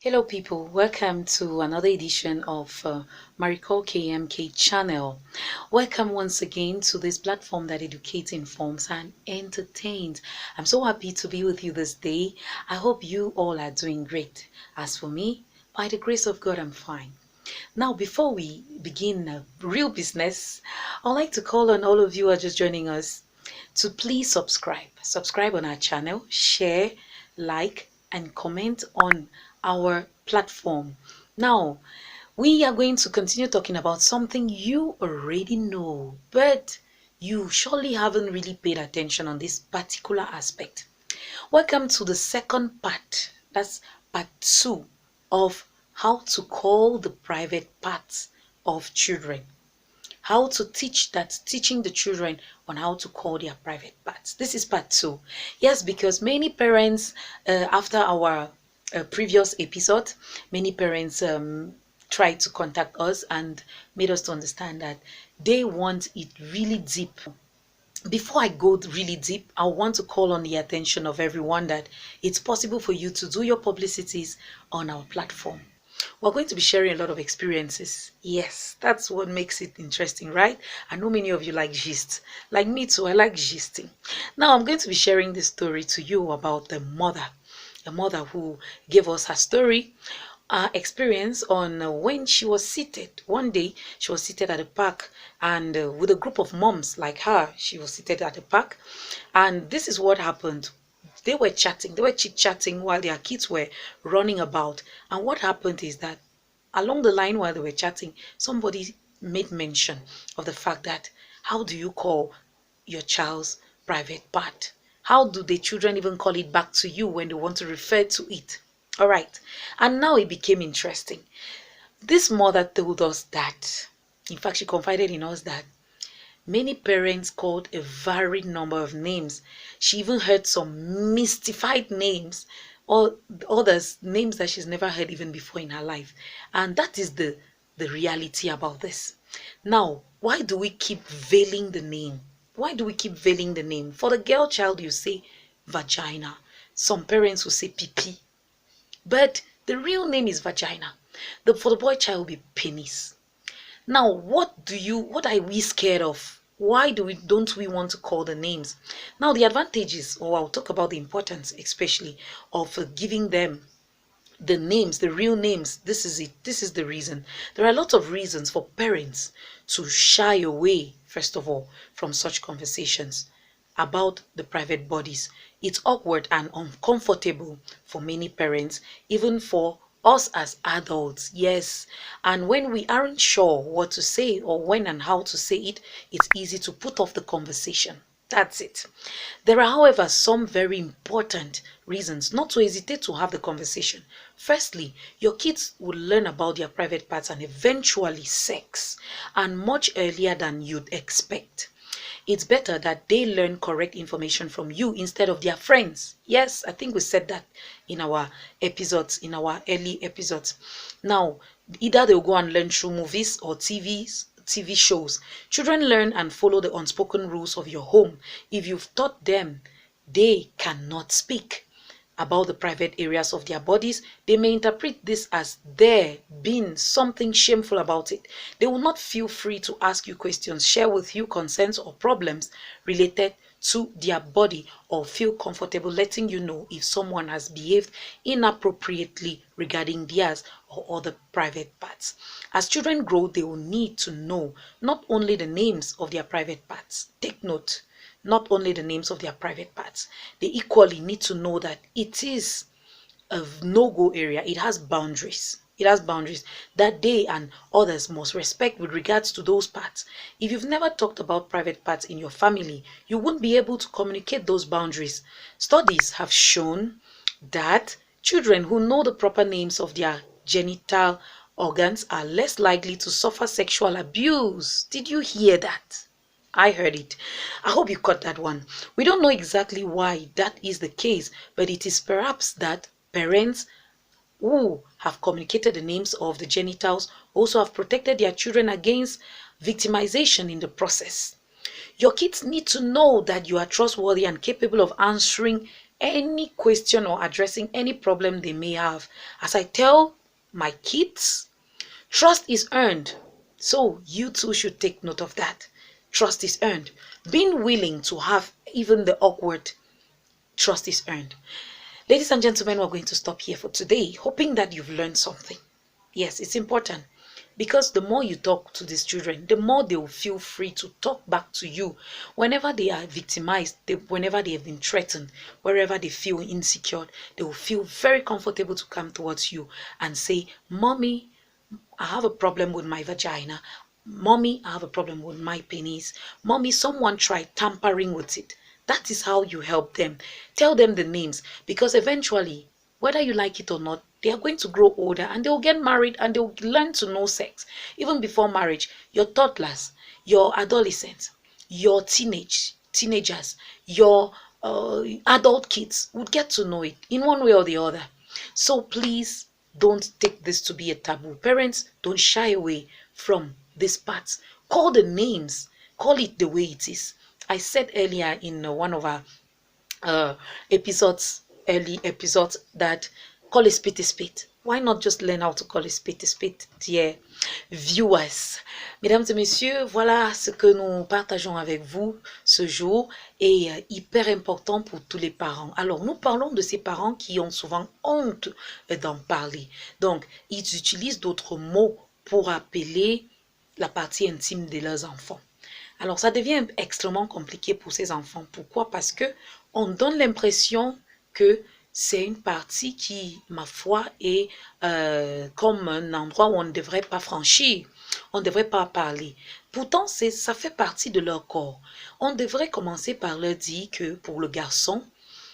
Hello people, welcome to another edition of Maricol KMK channel. Welcome once again to this platform that educates, informs and entertains. I'm so happy to be with you this day. I hope you all are doing great. As for me, by the grace of God, I'm fine. Now, before we begin real business, I'd like to call on all of you who are just joining us to please subscribe. Subscribe on our channel, share, like, and comment on our platform. Now, we are going to continue talking about something you already know, but you surely haven't really paid attention on this particular aspect. Welcome to the second part. That's part 2 of how to call the private parts of children. How to teaching the children on how to call their private parts. This is part 2. Yes, because many parents, after our previous episode, many parents tried to contact us and made us to understand that they want it really deep. Before I go really deep, I want to call on the attention of everyone that it's possible for you to do your publicities on our platform. We're going to be sharing a lot of experiences. Yes, that's what makes it interesting, right? I know many of you like gist. Like me too, I like gisting. Now I'm going to be sharing this story to you about a mother who gave us her story, experience on when she was seated. One day, she was seated at a park and with a group of moms like her, she was seated at the park. And this is what happened. They were chatting, they were chit-chatting while their kids were running about. And what happened is that along the line while they were chatting, somebody made mention of the fact that how do you call your child's private part? How do the children even call it back to you when they want to refer to it? All right. And now it became interesting. This mother told us that, in fact, she confided in us that many parents called a varied number of names. She even heard some mystified names, or others, names that she's never heard even before in her life. And that is the reality about this. Now, why do we keep veiling the name? Why do we keep veiling the name? For the girl child, you say vagina. Some parents will say pipi. But the real name is vagina. For the boy child will be penis. Now, what are we scared of? Why don't we want to call the names? Now, the advantages, or I'll talk about the importance, especially of giving them the names, the real names. This is it. This is the reason. There are a lot of reasons for parents to shy away, first of all, from such conversations about the private bodies. It's awkward and uncomfortable for many parents, even for us as adults. Yes, and when we aren't sure what to say or when and how to say it, it's easy to put off the conversation. That's it. There are, however, some very important reasons not to hesitate to have the conversation. Firstly, your kids will learn about their private parts and eventually sex, and much earlier than you'd expect. It's better that they learn correct information from you instead of their friends. Yes, I think we said that in our episodes, in our early episodes. Now, either they'll go and learn through movies or TV shows. Children learn and follow the unspoken rules of your home. If you've taught them they cannot speak about the private areas of their bodies, they may interpret this as there being something shameful about it. They will not feel free to ask you questions, share with you concerns or problems related to their body, or feel comfortable letting you know if someone has behaved inappropriately regarding theirs or other private parts. As children grow, they will need to know not only the names of their private parts. Take note, not only the names of their private parts. They equally need to know that it is a no-go area. It has boundaries. It has boundaries that they and others must respect with regards to those parts. If you've never talked about private parts in your family, you won't be able to communicate those boundaries. Studies have shown that children who know the proper names of their genital organs are less likely to suffer sexual abuse. Did you hear that? I heard it. I hope you caught that one. We don't know exactly why that is the case, but it is perhaps that parents who have communicated the names of the genitals also have protected their children against victimization in the process. Your kids need to know that you are trustworthy and capable of answering any question or addressing any problem they may have. As I tell my kids, trust is earned. So you too should take note of that. Trust is earned. Being willing to have even the awkward, trust is earned. Ladies and gentlemen, we're going to stop here for today, hoping that you've learned something. Yes, it's important because the more you talk to these children, the more they will feel free to talk back to you whenever they are victimized, whenever they have been threatened, wherever they feel insecure, they will feel very comfortable to come towards you and say, Mommy, I have a problem with my vagina. Mommy, I have a problem with my penis. Mommy, someone tried tampering with it. That is how you help them. Tell them the names, because eventually, whether you like it or not, they are going to grow older and they will get married and they will learn to know sex. Even before marriage, your toddlers, your adolescents, your teenagers, your adult kids would get to know it in one way or the other. So please don't take this to be a taboo. Parents, don't shy away from this part. Call the names. Call it the way it is. I said earlier in one of our uh, early episodes, that call a spade a spade. Why not just learn how to call a spade, dear viewers? Mesdames et messieurs, voilà ce que nous partageons avec vous ce jour et hyper important pour tous les parents. Alors, nous parlons de ces parents qui ont souvent honte d'en parler. Donc, ils utilisent d'autres mots pour appeler la partie intime de leurs enfants. Alors, ça devient extrêmement compliqué pour ces enfants. Pourquoi? Parce que on donne l'impression que c'est une partie qui, ma foi, est comme un endroit où on ne devrait pas franchir. On ne devrait pas parler. Pourtant, ça fait partie de leur corps. On devrait commencer par leur dire que pour le garçon,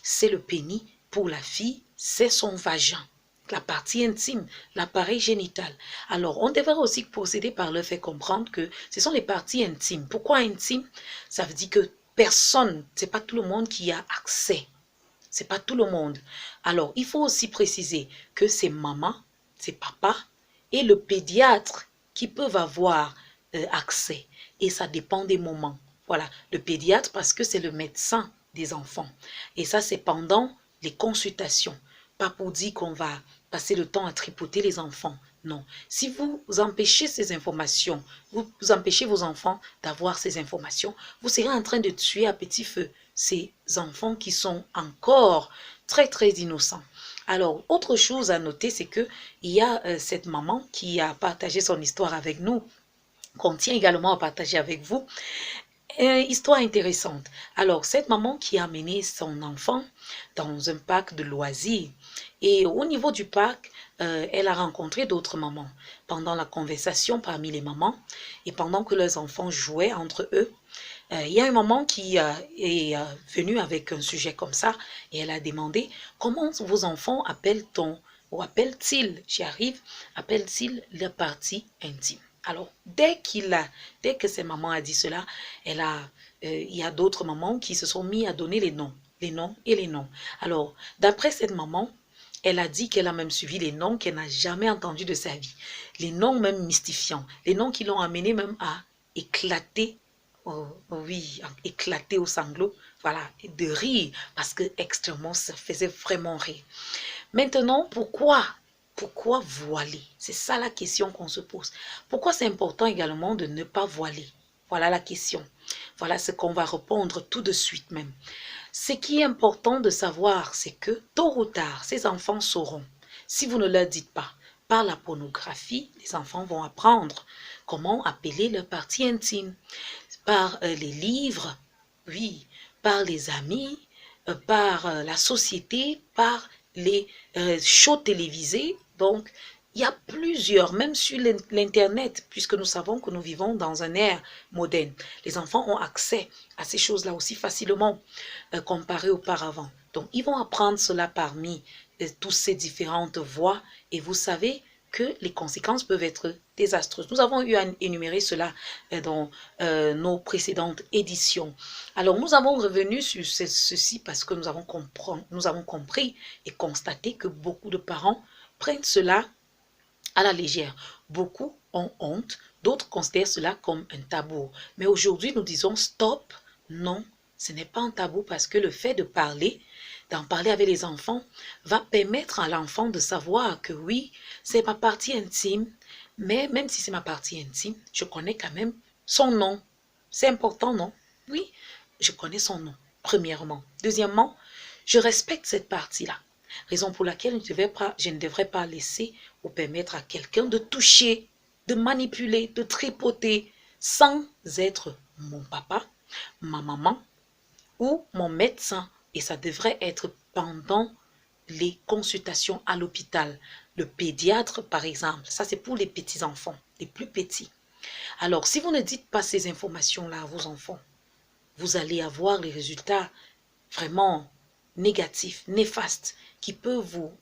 c'est le pénis. Pour la fille, c'est son vagin. La partie intime, l'appareil génital. Alors, on devrait aussi procéder par leur faire comprendre que ce sont les parties intimes. Pourquoi intimes? Ça veut dire que personne, c'est pas tout le monde qui a accès. C'est pas tout le monde. Alors, il faut aussi préciser que c'est maman, c'est papa et le pédiatre qui peuvent avoir accès. Et ça dépend des moments. Voilà, le pédiatre parce que c'est le médecin des enfants. Et ça, c'est pendant les consultations. Pas pour dire qu'on va passer le temps à tripoter les enfants. Non. Si vous empêchez ces informations, vous empêchez vos enfants d'avoir ces informations, vous serez en train de tuer à petit feu ces enfants qui sont encore très, très innocents. Alors, autre chose à noter, c'est qu'il y a cette maman qui a partagé son histoire avec nous, qu'on tient également à partager avec vous. Histoire intéressante. Alors, cette maman qui a amené son enfant dans un parc de loisirs. Et au niveau du parc, elle a rencontré d'autres mamans. Pendant la conversation parmi les mamans et pendant que leurs enfants jouaient entre eux, il y a une maman qui est venue avec un sujet comme ça et elle a demandé comment vos enfants appellent-on ou appellent-ils, j'y arrive, appellent-ils la partie intime. Alors, dès que cette maman a dit cela, il y a d'autres mamans qui se sont mis à donner les noms et les noms. Alors, d'après cette maman, elle a dit qu'elle a même suivi les noms qu'elle n'a jamais entendus de sa vie. Les noms même mystifiants, les noms qui l'ont amené même à éclater, oui, éclater au sanglot, voilà, de rire, parce que extrêmement, ça faisait vraiment rire. Maintenant, pourquoi voiler? C'est ça la question qu'on se pose. Pourquoi c'est important également de ne pas voiler? Voilà la question. Voilà ce qu'on va répondre tout de suite même. Ce qui est important de savoir, c'est que tôt ou tard, ces enfants sauront. Si vous ne leur dites pas, par la pornographie, les enfants vont apprendre comment appeler leur partie intime. Par les livres, oui, par les amis, par la société, par les shows télévisés. Donc, il y a plusieurs, même sur l'Internet, puisque nous savons que nous vivons dans un ère moderne. Les enfants ont accès à ces choses-là aussi facilement comparé auparavant. Donc, ils vont apprendre cela parmi toutes ces différentes voies et vous savez que les conséquences peuvent être désastreuses. Nous avons eu à énumérer cela dans nos précédentes éditions. Alors, nous avons revenu sur ceci parce que nous avons compris et constaté que beaucoup de parents prennent cela à la légère. Beaucoup ont honte, d'autres considèrent cela comme un tabou. Mais aujourd'hui, nous disons stop, non, Ce n'est pas un tabou parce que le fait de parler, d'en parler avec les enfants, va permettre à l'enfant de savoir que oui, c'est ma partie intime, mais même si c'est ma partie intime, je connais quand même son nom. C'est important, non? Oui, je connais son nom, premièrement. Deuxièmement, je respecte cette partie-là. Raison pour laquelle je ne devrais pas laisser ou permettre à quelqu'un de toucher, de manipuler, de tripoter, sans être mon papa, ma maman ou mon médecin. Et ça devrait être pendant les consultations à l'hôpital. Le pédiatre, par exemple, ça c'est pour les petits enfants, les plus petits. Alors, si vous ne dites pas ces informations-là à vos enfants, vous allez avoir les résultats vraiment négatifs, néfastes, qui peuvent vous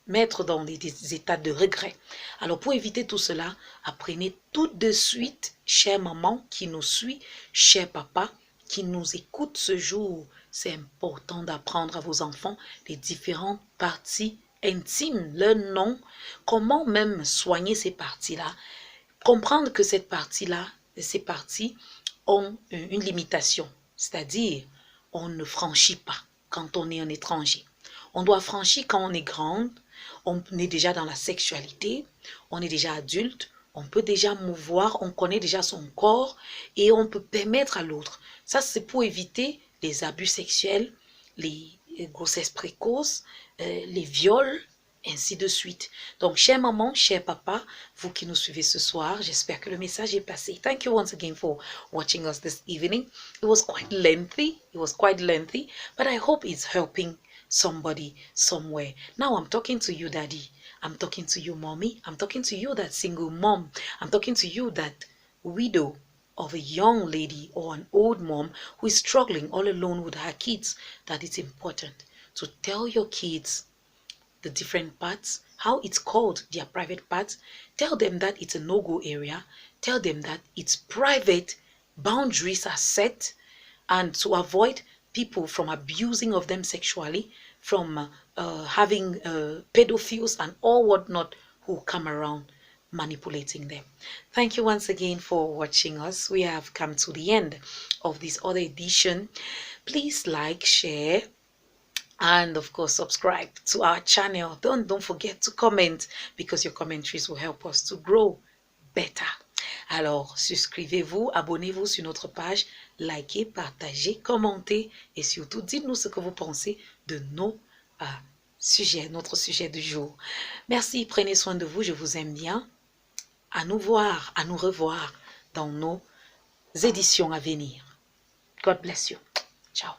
mettre dans des états de regret. Alors, pour éviter tout cela, apprenez tout de suite, chère maman qui nous suit, cher papa qui nous écoute ce jour. C'est important d'apprendre à vos enfants les différentes parties intimes, leur nom, comment même soigner ces parties-là, comprendre que cette partie-là, ces parties ont une limitation, c'est-à-dire on ne franchit pas quand on est un étranger. On doit franchir quand on est grande, on est déjà dans la sexualité, on est déjà adulte, on peut déjà mouvoir, on connaît déjà son corps et on peut permettre à l'autre. Ça, c'est pour éviter les abus sexuels, les grossesses précoces, les viols, ainsi de suite. Donc, chère maman, cher papa, vous qui nous suivez ce soir, j'espère que le message est passé. Thank you once again for watching us this evening. It was quite lengthy, but I hope it's helping somebody somewhere. Now I'm talking to you, daddy. I'm talking to you, mommy. I'm talking to you, that single mom. I'm talking to you, that widow of a young lady or an old mom who is struggling all alone with her kids, that it's important to tell your kids the different parts, how it's called, their private parts. Tell them that it's a no-go area. Tell them that it's private. Boundaries are set, and to avoid people from abusing of them sexually, from having pedophiles and all whatnot who come around manipulating them. Thank you once again for watching us. We have come to the end of this other edition. Please like, share, and of course subscribe to our channel. Don't forget to comment, because your commentaries will help us to grow better. Alors, souscrivez-vous, abonnez-vous sur notre page, likez, partagez, commentez et surtout dites-nous ce que vous pensez de nos sujets, notre sujet du jour. Merci, prenez soin de vous, je vous aime bien. À nous voir, à nous revoir dans nos éditions à venir. God bless you. Ciao.